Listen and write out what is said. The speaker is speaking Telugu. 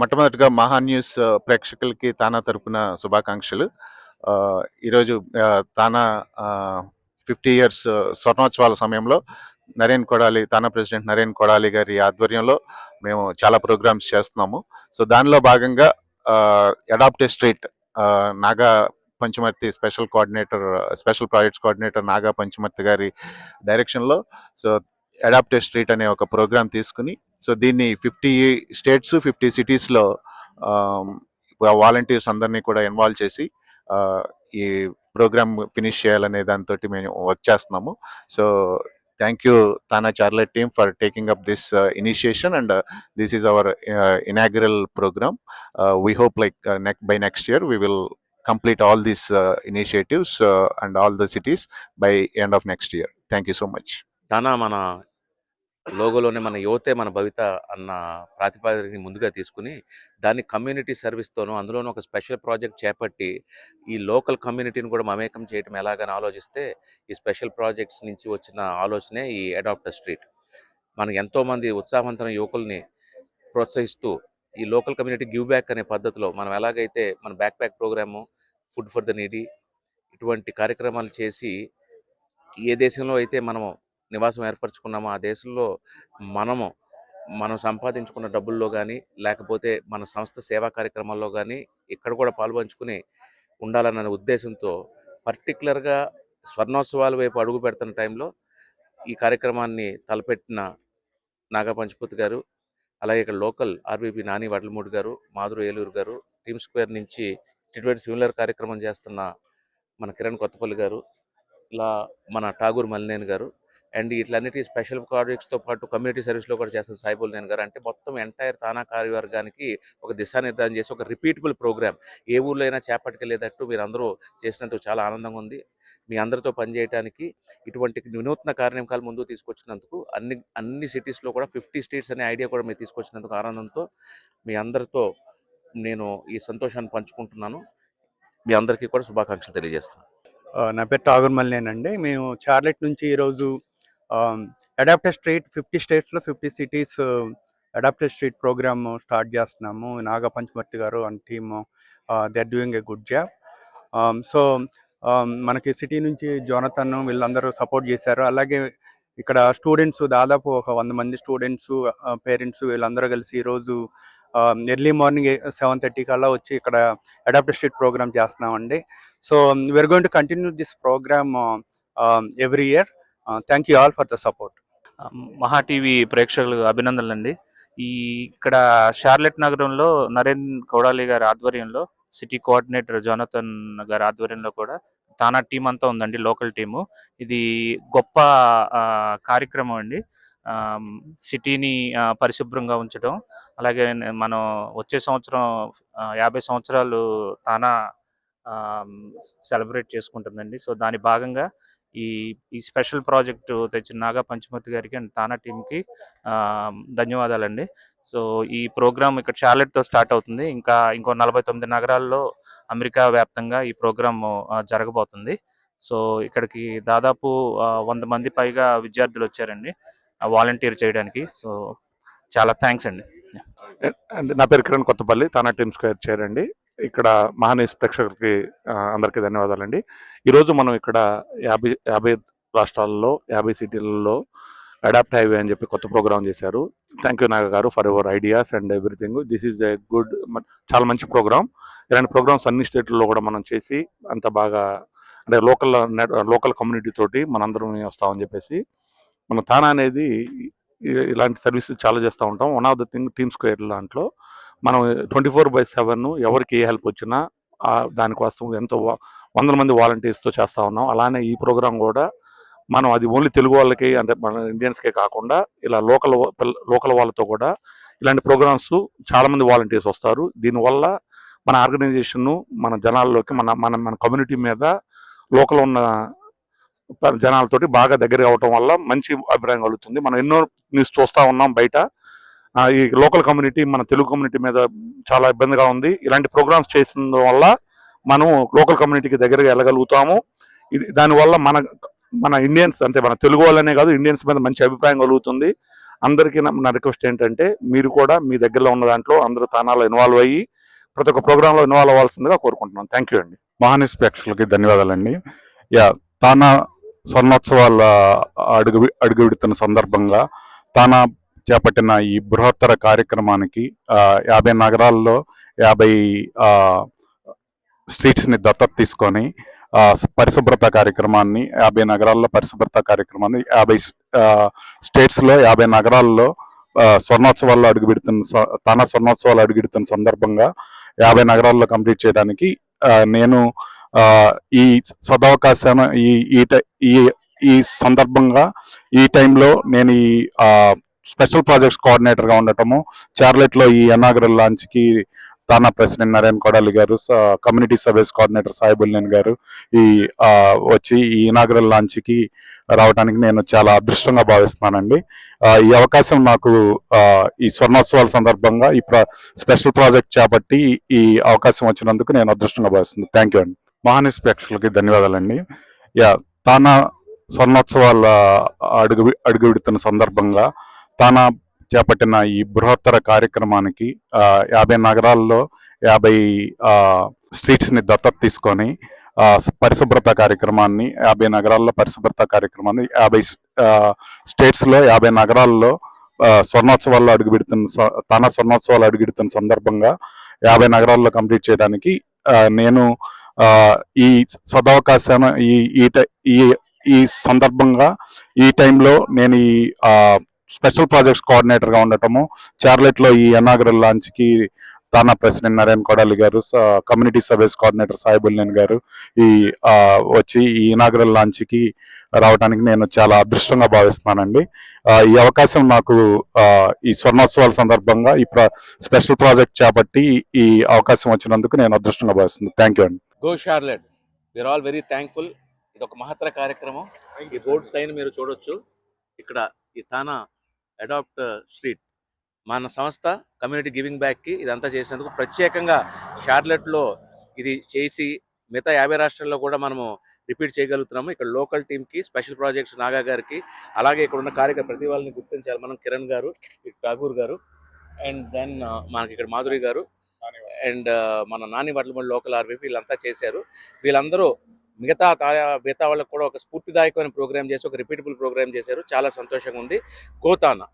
మొట్టమొదటిగా మహా న్యూస్ ప్రేక్షకులకి తానా తరపున శుభాకాంక్షలు. ఈరోజు తానా 50 ఇయర్స్ స్వర్ణోత్సవాల సమయంలో తానా ప్రెసిడెంట్ నరేన్ కొడాలి గారి ఆధ్వర్యంలో మేము చాలా ప్రోగ్రామ్స్ చేస్తున్నాము. సో దానిలో భాగంగా adopt a street Naga Panchamarthi special projects coordinator Naga Panchamarthi గారి డైరెక్షన్లో సో అడాప్ట్ ఏ స్ట్రీట్ అనే ఒక ప్రోగ్రామ్ తీసుకుని సో దీన్ని 50 స్టేట్స్ 50 సిటీస్లో వాలంటీర్స్ అందరినీ కూడా ఇన్వాల్వ్ చేసి ఈ ప్రోగ్రామ్ ఫినిష్ చేయాలనే దాంతో మేము వర్క్ చేస్తున్నాము. So thank you TANA Charlotte team for taking up this initiation and this is our inaugural programme. We hope by next year we will complete all these initiatives and all the cities by end of next year. Thank you so much. తానా మన లోగోలోనే మన యువతే మన భవిత అన్న ప్రాతిపదికని ముందుగా తీసుకుని దాన్ని కమ్యూనిటీ సర్వీస్తోనూ అందులోనూ ఒక స్పెషల్ ప్రాజెక్ట్ చేపట్టి ఈ లోకల్ కమ్యూనిటీని కూడా మమేకం చేయడం ఎలాగని ఆలోచిస్తే ఈ స్పెషల్ ప్రాజెక్ట్స్ నుంచి వచ్చిన ఆలోచనే ఈ అడాప్ట్ స్ట్రీట్. మనకు ఎంతోమంది ఉత్సాహవంతమైన యువకుల్ని ప్రోత్సహిస్తూ ఈ లోకల్ కమ్యూనిటీ గివ్ బ్యాక్ అనే పద్ధతిలో మనం ఎలాగైతే మన backpack programme, food for the needy ఇటువంటి కార్యక్రమాలు చేసి ఏ దేశంలో అయితే మనము నివాసం ఏర్పరచుకున్నామో ఆ దేశంలో మనం సంపాదించుకున్న డబ్బుల్లో కానీ లేకపోతే మన సంస్థ సేవా కార్యక్రమాల్లో కానీ ఇక్కడ కూడా పాల్పంచుకుని ఉండాలన్న ఉద్దేశంతో పర్టికులర్గా స్వర్ణోత్సవాల వైపు అడుగు పెడుతున్న టైంలో ఈ కార్యక్రమాన్ని తలపెట్టిన నాగా పంచపతి గారు, అలాగే ఇక్కడ లోకల్ ఆర్వీపీ నాని వడ్లమూడి గారు, మాధురు ఏలూరు గారు, టీమ్ స్క్వేర్ నుంచి ఇటువంటి సిమిలర్ కార్యక్రమం చేస్తున్న మన కిరణ్ కొత్తపల్లి గారు, ఇలా మన ఠాగూర్ మల్లినేని గారు అండ్ ఇట్లన్నిటి స్పెషల్ ప్రాజెక్ట్స్తో పాటు కమ్యూనిటీ సర్వీస్లో కూడా చేస్తున్న సాయిబుల్ నేన్ గారు, అంటే మొత్తం ఎంటైర్ తానా కార్యవర్గానికి ఒక దిశానిర్ధారణ చేసి ఒక రిపీటబుల్ ప్రోగ్రామ్ ఏ ఊళ్ళో అయినా చేపట్టుకెళ్ళేటట్టు మీరు అందరూ చేసినందుకు చాలా ఆనందంగా ఉంది. మీ అందరితో పనిచేయడానికి ఇటువంటి వినూత్న కార్యక్రమాలు ముందుకు తీసుకొచ్చినందుకు అన్ని సిటీస్లో కూడా 50 స్టేట్స్ అనే ఐడియా కూడా మీరు తీసుకొచ్చినందుకు ఆనందంతో మీ అందరితో నేను ఈ సంతోషాన్ని పంచుకుంటున్నాను. మీ అందరికీ కూడా శుభాకాంక్షలు తెలియజేస్తున్నాను. నా పేరు ఠాగూర్ మల్లినేని అండి. మేము చార్లెట్ నుంచి ఈరోజు అడాప్ట్ స్ట్రీట్ 50 స్టేట్స్లో 50 cities adopt street programme start చేస్తున్నాము. నాగా పంచమర్తి గారు and team they are doing a good job. So మనకి సిటీ నుంచి జోనతన్ వీళ్ళందరూ సపోర్ట్ చేశారు. అలాగే ఇక్కడ స్టూడెంట్స్ దాదాపు ఒక 100 మంది స్టూడెంట్స్, పేరెంట్స్ వీళ్ళందరూ కలిసి ఈరోజు ఎర్లీ మార్నింగ్ 7:30 కల్లా వచ్చి ఇక్కడ అడాప్ట్ స్ట్రీట్ ప్రోగ్రామ్ చేస్తున్నామండి. So we are going to continue this programme every year. Thank you all for the support. Maha TV ప్రేక్షకులకు అభినందనలు అండి. ఇక్కడ షార్లెట్ నగరంలో నరేన్ కొడాలి గారి ఆధ్వర్యంలో, సిటీ కోఆర్డినేటర్ జోనతన్ గారి ఆధ్వర్యంలో కూడా తానా టీం అంతా ఉందండి, లోకల్ టీము. ఇది గొప్ప కార్యక్రమం అండి. సిటీని పరిశుభ్రంగా ఉంచడం, అలాగే మనం వచ్చే సంవత్సరం 50 సంవత్సరాలు తానా సెలబ్రేట్ చేసుకుంటుందండి. సో దాని భాగంగా ఈ స్పెషల్ ప్రాజెక్టు తెచ్చిన నాగా పంచమర్తి గారికి అండ్ తానా టీంకి ధన్యవాదాలండి. సో ఈ ప్రోగ్రామ్ ఇక్కడ షార్లెట్తో స్టార్ట్ అవుతుంది. ఇంకో 49 నగరాల్లో అమెరికా వ్యాప్తంగా ఈ ప్రోగ్రామ్ జరగబోతుంది. సో ఇక్కడికి దాదాపు 100 మంది పైగా విద్యార్థులు వచ్చారండి వాలంటీర్ చేయడానికి. సో చాలా థ్యాంక్స్ అండి. నా పేరు కిరణ్ కొత్తపల్లి, తానా టీమ్ స్క్వేర్ చైర్ అండి. ఇక్కడ మహానీస్ ప్రేక్షకులకి అందరికీ ధన్యవాదాలండి. ఈరోజు మనం ఇక్కడ 50 రాష్ట్రాల్లో 50 సిటీలలో అడాప్ట్ హైవే అని చెప్పి కొత్త ప్రోగ్రామ్ చేశారు. థ్యాంక్ యూ నాగా గారు for your ideas and everything. This is a good, చాలా మంచి ప్రోగ్రామ్. ఇలాంటి ప్రోగ్రామ్స్ అన్ని స్టేట్లలో కూడా మనం చేసి అంత బాగా అంటే లోకల్ కమ్యూనిటీ తోటి మనందరం వస్తామని చెప్పేసి మన తానా అనేది ఇలాంటి సర్వీసెస్ చాలా చేస్తూ ఉంటాం. One of the thing team square దాంట్లో మనం 24/7 ఎవరికి ఏ హెల్ప్ వచ్చినా దానికోసం ఎంతో 100 మంది వాలంటీర్స్తో చేస్తూ ఉన్నాం. అలానే ఈ ప్రోగ్రాం కూడా మనం అది ఓన్లీ తెలుగు వాళ్ళకి అంటే మన ఇండియన్స్కే కాకుండా ఇలా లోకల్ వాళ్ళతో కూడా ఇలాంటి ప్రోగ్రామ్స్ చాలామంది వాలంటీర్స్ వస్తారు. దీనివల్ల మన ఆర్గనైజేషన్ మన జనాల్లోకి మన కమ్యూనిటీ మీద లోకల్ ఉన్న జనాలతోటి బాగా దగ్గర అవటం వల్ల మంచి అభిప్రాయం కలుగుతుంది. మనం ఎన్నో న్యూస్ చూస్తూ ఉన్నాం బయట. ఈ లోకల్ కమ్యూనిటీ మన తెలుగు కమ్యూనిటీ మీద చాలా ఇబ్బందిగా ఉంది. ఇలాంటి ప్రోగ్రామ్స్ చేసిన వల్ల మనం లోకల్ కమ్యూనిటీకి దగ్గరగా వెళ్ళగలుగుతాము. దానివల్ల మన ఇండియన్స్ అంటే మన తెలుగు వాళ్ళనే కాదు ఇండియన్స్ మీద మంచి అభిప్రాయం కలుగుతుంది. అందరికీ నా రిక్వెస్ట్ ఏంటంటే మీరు కూడా మీ దగ్గరలో ఉన్న దాంట్లో అందరూ తానాలో ఇన్వాల్వ్ అయ్యి ప్రతి ఒక్క ప్రోగ్రాంలో ఇన్వాల్వ్ అవ్వాల్సిందిగా కోరుకుంటున్నాను. థ్యాంక్ యూ అండి. మహానీస్ ప్రేక్షకులకి ధన్యవాదాలండి. తానా స్వర్ణోత్సవాల అడుగు విడుతున్న సందర్భంగా తానా చేపట్టిన ఈ బృహత్తర కార్యక్రమానికి 50 నగరాల్లో 50 స్ట్రీట్స్ ని దత్తత తీసుకొని పరిశుభ్రత కార్యక్రమాన్ని 50 నగరాల్లో పరిశుభ్రత కార్యక్రమాన్ని 50 స్టేట్స్ లో 50 నగరాల్లో స్వర్ణోత్సవాల్లో తానా స్వర్ణోత్సవాలు అడుగుడుతున్న సందర్భంగా 50 నగరాల్లో కంప్లీట్ చేయడానికి నేను ఈ సదవకాశాన్ని ఈ సందర్భంగా ఈ టైంలో నేను ఈ స్పెషల్ ప్రాజెక్ట్స్ కోఆర్డినేటర్ గా ఉండటము, చార్లెట్ లో ఈ ఇనాగరల్ లాంచ్ కి తానా ప్రెసిడెంట్ నరేన్ కొడాలి గారు, కమ్యూనిటీ సర్వీస్ కోఆర్డినేటర్ సాయిబుల్లేన్ గారు వచ్చి ఈ ఇనాగరల్ లాంచ్ కి రావడానికి నేను చాలా అదృష్టంగా భావిస్తున్నానండి. ఈ అవకాశం నాకు ఈ స్వర్ణోత్సవాల సందర్భంగా ఈ స్పెషల్ ప్రాజెక్ట్ చేపట్టి ఈ అవకాశం వచ్చినందుకు నేను అదృష్టంగా భావిస్తున్నాను. థ్యాంక్ యూ అండి. మహానీస్ ప్రేక్షకులకి ధన్యవాదాలండి. తానా స్వర్ణోత్సవాల అడుగు విడుతున్న సందర్భంగా తానా చేపట్టిన ఈ బృహత్తర కార్యక్రమానికి 50 నగరాల్లో 50 స్ట్రీట్స్ ని దత్తత తీసుకొని పరిశుభ్రత కార్యక్రమాన్ని 50 నగరాల్లో పరిశుభ్రత కార్యక్రమాన్ని 50 స్టేట్స్ లో 50 నగరాల్లో స్వర్ణోత్సవాల్లో తానా స్వర్ణోత్సవాలు అడుగుడుతున్న సందర్భంగా 50 నగరాల్లో కంప్లీట్ చేయడానికి నేను ఈ సదవకాశాన్ని ఈ సందర్భంగా ఈ టైంలో నేను ఈ స్పెషల్ ప్రాజెక్ట్స్ కోఆర్డినేటర్ గా ఉండటము, చార్లెట్ లో ఈ ఇనాగరల్ లాంచ్ కి తానా ప్రెసిడెంట్ నరేన్ కొడాలి గారు, కమ్యూనిటీ సర్వీస్ కోఆర్డినేటర్ సాయిబుల్లేన్ గారు వచ్చి ఈ ఇనాగరల్ లాంచ్ కి రావడానికి నేను చాలా అదృష్టంగా భావిస్తున్నానండి. ఈ అవకాశం నాకు ఈ స్వర్ణోత్సవాల సందర్భంగా ఈ స్పెషల్ ప్రాజెక్ట్ చేపట్టి ఈ అవకాశం వచ్చినందుకు నేను అదృష్టంగా భావిస్తున్నాను. థ్యాంక్ యూ అండి. Go Charlotte, we are all very thankful. ఇది ఒక మహత్తర కార్యక్రమం. ఈ బోర్డు సైన్ మీరు చూడొచ్చు. ఇక్కడ ఈ తానా అడాప్ట్ స్ట్రీట్ మన సంస్థ కమ్యూనిటీ గివింగ్ బ్యాక్కి ఇదంతా చేసినందుకు ప్రత్యేకంగా షార్లెట్లో ఇది చేసి మిగతా 50 రాష్ట్రాల్లో కూడా మనము రిపీట్ చేయగలుగుతున్నాము. ఇక్కడ లోకల్ టీమ్కి, స్పెషల్ ప్రాజెక్ట్స్ నాగా గారికి, అలాగే ఇక్కడ ఉన్న ప్రతి వాళ్ళని గుర్తించాలి మనం. కిరణ్ గారు, ఠాగూర్ గారు, అండ్ దెన్ మనకి ఇక్కడ మాధురి గారు, అండ్ మన నాని వడ్లమూడి లోకల్ ఆర్వీపీ వీళ్ళంతా చేశారు. వీళ్ళందరూ మిగతా వాళ్ళకు కూడా ఒక స్ఫూర్తిదాయకమైన ప్రోగ్రామ్ చేసి ఒక రిపీటబుల్ ప్రోగ్రామ్ చేశారు. చాలా సంతోషంగా ఉంది. గోతానా